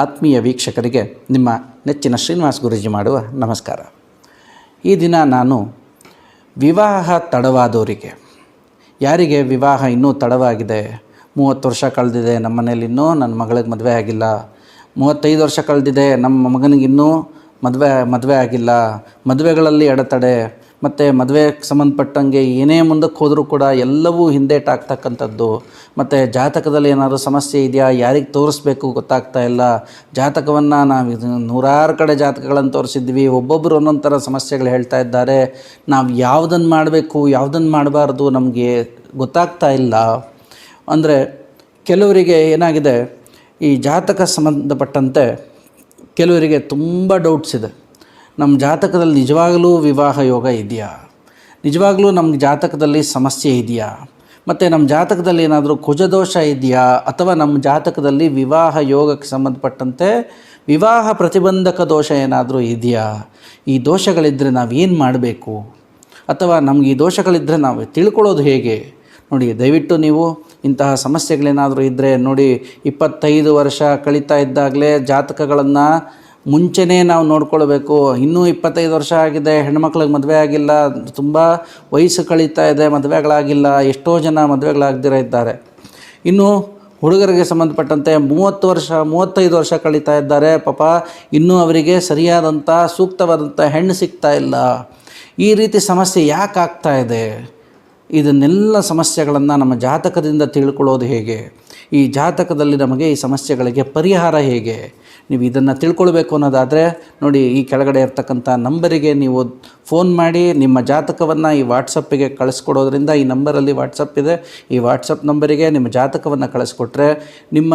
ಆತ್ಮೀಯ ವೀಕ್ಷಕರಿಗೆ ನಿಮ್ಮ ನೆಚ್ಚಿನ ಶ್ರೀನಿವಾಸ್ ಗುರೂಜಿ ಮಾಡುವ ನಮಸ್ಕಾರ. ಈ ದಿನ ನಾನು ವಿವಾಹ ತಡವಾದವರಿಗೆ, ಯಾರಿಗೆ ವಿವಾಹ ಇನ್ನೂ ತಡವಾಗಿದೆ, 30 ವರ್ಷ ಕಳೆದಿದೆ, ನಮ್ಮ ಮನೇಲಿ ಇನ್ನೂ ನನ್ನ ಮಗಳಿಗೆ ಮದುವೆ ಆಗಿಲ್ಲ, 35 ವರ್ಷ ಕಳೆದಿದೆ, ನಮ್ಮ ಮಗನಿಗಿನ್ನೂ ಮದುವೆ ಆಗಿಲ್ಲ, ಮದುವೆಗಳಲ್ಲಿ ಅಡೆತಡೆ, ಮತ್ತು ಮದುವೆಗೆ ಸಂಬಂಧಪಟ್ಟಂಗೆ ಏನೇ ಮುಂದಕ್ಕೆ ಹೋದರೂ ಕೂಡ ಎಲ್ಲವೂ ಹಿಂದೇಟಾಗ್ತಕ್ಕಂಥದ್ದು, ಮತ್ತು ಜಾತಕದಲ್ಲಿ ಏನಾದರೂ ಸಮಸ್ಯೆ ಇದೆಯಾ, ಯಾರಿಗೆ ತೋರಿಸ್ಬೇಕು ಗೊತ್ತಾಗ್ತಾ ಇಲ್ಲ, ಜಾತಕವನ್ನು ನಾವು 100 ಕಡೆ ಜಾತಕಗಳನ್ನು ತೋರಿಸಿದ್ವಿ, ಒಬ್ಬೊಬ್ಬರು ಒಂದೊಂದು ಥರ ಸಮಸ್ಯೆಗಳು ಹೇಳ್ತಾ ಇದ್ದಾರೆ, ನಾವು ಯಾವುದನ್ನು ಮಾಡಬೇಕು ಯಾವುದನ್ನು ಮಾಡಬಾರ್ದು ನಮಗೆ ಗೊತ್ತಾಗ್ತಾ ಇಲ್ಲ. ಅಂದರೆ ಕೆಲವರಿಗೆ ಏನಾಗಿದೆ, ಈ ಜಾತಕ ಸಂಬಂಧಪಟ್ಟಂತೆ ಕೆಲವರಿಗೆ ತುಂಬ ಡೌಟ್ಸ್ ಇದೆ. ನಮ್ಮ ಜಾತಕದಲ್ಲಿ ನಿಜವಾಗಲೂ ವಿವಾಹ ಯೋಗ ಇದೆಯಾ, ನಿಜವಾಗಲೂ ನಮ್ಮ ಜಾತಕದಲ್ಲಿ ಸಮಸ್ಯೆ ಇದೆಯಾ, ಮತ್ತು ನಮ್ಮ ಜಾತಕದಲ್ಲಿ ಏನಾದರೂ ಕುಜದೋಷ ಇದೆಯಾ, ಅಥವಾ ನಮ್ಮ ಜಾತಕದಲ್ಲಿ ವಿವಾಹ ಯೋಗಕ್ಕೆ ಸಂಬಂಧಪಟ್ಟಂತೆ ವಿವಾಹ ಪ್ರತಿಬಂಧಕ ದೋಷ ಏನಾದರೂ ಇದೆಯಾ, ಈ ದೋಷಗಳಿದ್ದರೆ ನಾವೇನು ಮಾಡಬೇಕು, ಅಥವಾ ನಮಗೆ ಈ ದೋಷಗಳಿದ್ದರೆ ನಾವು ತಿಳ್ಕೊಳ್ಳೋದು ಹೇಗೆ. ನೋಡಿ, ದಯವಿಟ್ಟು ನೀವು ಇಂತಹ ಸಮಸ್ಯೆಗಳೇನಾದರೂ ಇದ್ದರೆ ನೋಡಿ, 25 ವರ್ಷ ಕಳೀತಾ ಇದ್ದಾಗಲೇ ಜಾತಕಗಳನ್ನು ಮುಂಚೆನೇ ನಾವು ನೋಡ್ಕೊಳ್ಬೇಕು. ಇನ್ನೂ 25 ವರ್ಷ ಆಗಿದೆ, ಹೆಣ್ಮಕ್ಳಿಗೆ ಮದುವೆ ಆಗಿಲ್ಲ, ತುಂಬ ವಯಸ್ಸು ಕಳೀತಾ ಇದೆ, ಮದುವೆಗಳಾಗಿಲ್ಲ, ಎಷ್ಟೋ ಜನ ಮದುವೆಗಳಾಗದಿರ ಇದ್ದಾರೆ. ಇನ್ನು ಹುಡುಗರಿಗೆ ಸಂಬಂಧಪಟ್ಟಂತೆ 30 ವರ್ಷ 35 ವರ್ಷ ಕಳೀತಾ ಇದ್ದಾರೆ, ಪಾಪ ಇನ್ನೂ ಅವರಿಗೆ ಸರಿಯಾದಂಥ ಸೂಕ್ತವಾದಂಥ ಹೆಣ್ಣು ಸಿಗ್ತಾ ಇಲ್ಲ. ಈ ರೀತಿ ಸಮಸ್ಯೆ ಯಾಕೆ ಆಗ್ತಾ ಇದೆ, ಇದನ್ನೆಲ್ಲ ಸಮಸ್ಯೆಗಳನ್ನು ನಮ್ಮ ಜಾತಕದಿಂದ ತಿಳ್ಕೊಳ್ಳೋದು ಹೇಗೆ, ಈ ಜಾತಕದಲ್ಲಿ ನಮಗೆ ಈ ಸಮಸ್ಯೆಗಳಿಗೆ ಪರಿಹಾರ ಹೇಗೆ, ನೀವು ಇದನ್ನು ತಿಳ್ಕೊಳ್ಬೇಕು ಅನ್ನೋದಾದರೆ ನೋಡಿ, ಈ ಕೆಳಗಡೆ ಇರ್ತಕ್ಕಂಥ ನಂಬರಿಗೆ ನೀವು ಫೋನ್ ಮಾಡಿ ನಿಮ್ಮ ಜಾತಕವನ್ನು ಈ ವಾಟ್ಸಪ್ಪಿಗೆ ಕಳಿಸ್ಕೊಡೋದ್ರಿಂದ, ಈ ನಂಬರಲ್ಲಿ ವಾಟ್ಸಪ್ ಇದೆ, ಈ ವಾಟ್ಸಪ್ ನಂಬರಿಗೆ ನಿಮ್ಮ ಜಾತಕವನ್ನು ಕಳಿಸ್ಕೊಟ್ರೆ ನಿಮ್ಮ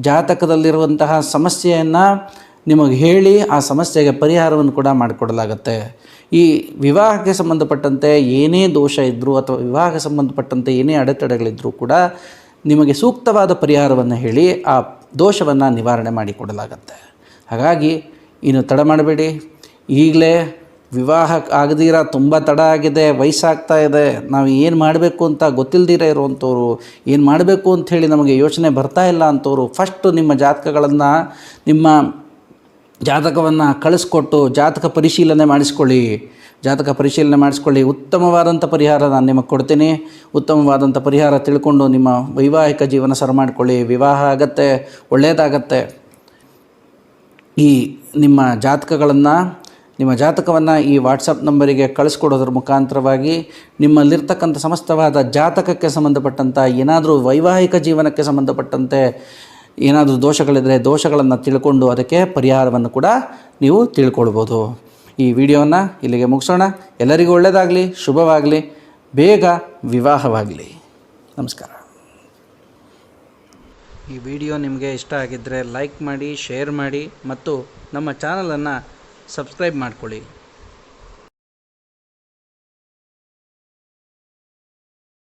ಜಾತಕದಲ್ಲಿರುವಂತಹ ಸಮಸ್ಯೆಯನ್ನು ನಿಮಗೆ ಹೇಳಿ ಆ ಸಮಸ್ಯೆಗೆ ಪರಿಹಾರವನ್ನು ಕೂಡ ಮಾಡಿಕೊಡಲಾಗುತ್ತೆ. ಈ ವಿವಾಹಕ್ಕೆ ಸಂಬಂಧಪಟ್ಟಂತೆ ಏನೇ ದೋಷ ಇದ್ದರೂ ಅಥವಾ ವಿವಾಹಕ್ಕೆ ಸಂಬಂಧಪಟ್ಟಂತೆ ಏನೇ ಅಡೆತಡೆಗಳಿದ್ದರೂ ಕೂಡ ನಿಮಗೆ ಸೂಕ್ತವಾದ ಪರಿಹಾರವನ್ನು ಹೇಳಿ ಆ ದೋಷವನ್ನು ನಿವಾರಣೆ ಮಾಡಿಕೊಡಲಾಗುತ್ತೆ. ಹಾಗಾಗಿ ಇನ್ನು ತಡ ಮಾಡಬೇಡಿ, ಈಗಲೇ ವಿವಾಹ ಆಗದಿರ ತುಂಬ ತಡ ಆಗಿದೆ, ವಯಸ್ಸಾಗ್ತಾ ಇದೆ, ನಾವು ಏನು ಮಾಡಬೇಕು ಅಂತ ಗೊತ್ತಿಲ್ಲದಿರ ಇರುವಂಥವ್ರು, ಏನು ಮಾಡಬೇಕು ಅಂಥೇಳಿ ನಮಗೆ ಯೋಚನೆ ಬರ್ತಾ ಇಲ್ಲ ಅಂಥವ್ರು, ಫಸ್ಟು ನಿಮ್ಮ ಜಾತಕವನ್ನು ಕಳಿಸ್ಕೊಟ್ಟು ಜಾತಕ ಪರಿಶೀಲನೆ ಮಾಡಿಸ್ಕೊಳ್ಳಿ. ಉತ್ತಮವಾದಂಥ ಪರಿಹಾರ ನಾನು ನಿಮಗೆ ಕೊಡ್ತೀನಿ. ಉತ್ತಮವಾದಂಥ ಪರಿಹಾರ ತಿಳ್ಕೊಂಡು ನಿಮ್ಮ ವೈವಾಹಿಕ ಜೀವನ ಸರಿ ಮಾಡಿಕೊಳ್ಳಿ. ವಿವಾಹ ಆಗತ್ತೆ, ಒಳ್ಳೆಯದಾಗತ್ತೆ. ಈ ನಿಮ್ಮ ಜಾತಕವನ್ನು ಈ ವಾಟ್ಸಪ್ ನಂಬರಿಗೆ ಕಳಿಸ್ಕೊಡೋದ್ರ ಮುಖಾಂತರವಾಗಿ ನಿಮ್ಮಲ್ಲಿರ್ತಕ್ಕಂಥ ಸಮಸ್ತವಾದ ಜಾತಕಕ್ಕೆ ಸಂಬಂಧಪಟ್ಟಂಥ ಏನಾದರೂ ವೈವಾಹಿಕ ಜೀವನಕ್ಕೆ ಸಂಬಂಧಪಟ್ಟಂತೆ ಏನಾದರೂ ದೋಷಗಳಿದ್ದರೆ ದೋಷಗಳನ್ನು ತಿಳ್ಕೊಂಡು ಅದಕ್ಕೆ ಪರಿಹಾರವನ್ನು ಕೂಡ ನೀವು ತಿಳ್ಕೊಳ್ಬೋದು. ಈ ವಿಡಿಯೋವನ್ನು ಇಲ್ಲಿಗೆ ಮುಗಿಸೋಣ. ಎಲ್ಲರಿಗೂ ಒಳ್ಳೆಯದಾಗಲಿ, ಶುಭವಾಗಲಿ, ಬೇಗ ವಿವಾಹವಾಗಲಿ. ನಮಸ್ಕಾರ. ಈ ವಿಡಿಯೋ ನಿಮಗೆ ಇಷ್ಟ ಆಗಿದ್ದರೆ ಲೈಕ್ ಮಾಡಿ, ಶೇರ್ ಮಾಡಿ ಮತ್ತು ನಮ್ಮ ಚಾನಲನ್ನು ಸಬ್ಸ್ಕ್ರೈಬ್ ಮಾಡಿಕೊಳ್ಳಿ.